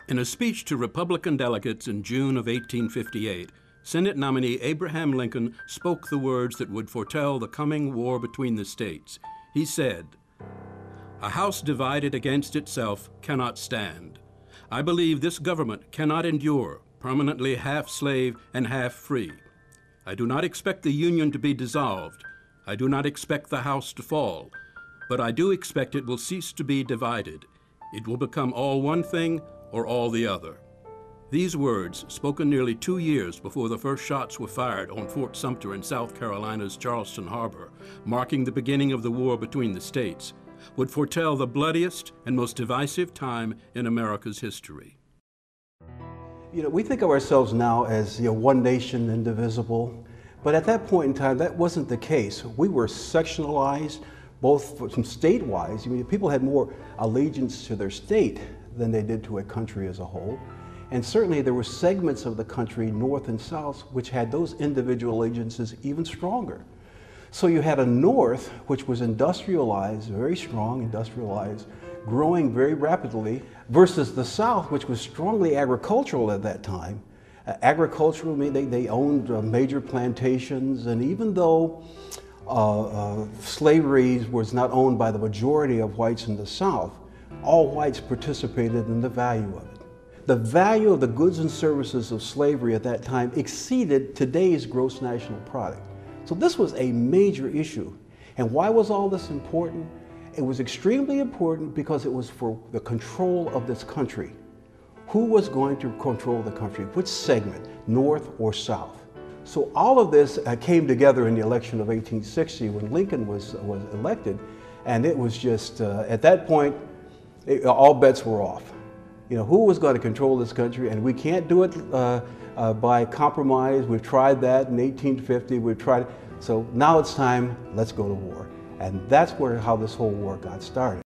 In a speech to Republican delegates in June of 1858, Senate nominee Abraham Lincoln spoke the words that would foretell the coming war between the states. He said, "A house divided against itself cannot stand. I believe this government cannot endure, permanently half slave and half free. I do not expect the Union to be dissolved. I do not expect the house to fall, but I do expect it will cease to be divided. It will become all one thing or all the other." These words, spoken nearly 2 years before the first shots were fired on Fort Sumter in South Carolina's Charleston Harbor, marking the beginning of the war between the states, would foretell the bloodiest and most divisive time in America's history. We think of ourselves now as one nation, indivisible, but at that point in time, that wasn't the case. We were sectionalized, both from state-wise. People had more allegiance to their state than they did to a country as a whole. And certainly there were segments of the country, north and south, which had those individual allegiances even stronger. So you had a north, which was industrialized, very strong, industrialized, growing very rapidly, versus the south, which was strongly agricultural at that time. Agricultural, they owned major plantations, and even though slavery was not owned by the majority of whites in the South, all whites participated in the value of it. The value of the goods and services of slavery at that time exceeded today's gross national product. So this was a major issue. And why was all this important? It was extremely important because it was for the control of this country. Who was going to control the country? Which segment, north or south? So all of this came together in the election of 1860 when Lincoln was elected, and it was just, at that point, all bets were off. Who was going to control this country? And we can't do it by compromise. We've tried that in 1850, we've tried. So now it's time, let's go to war. And that's how this whole war got started.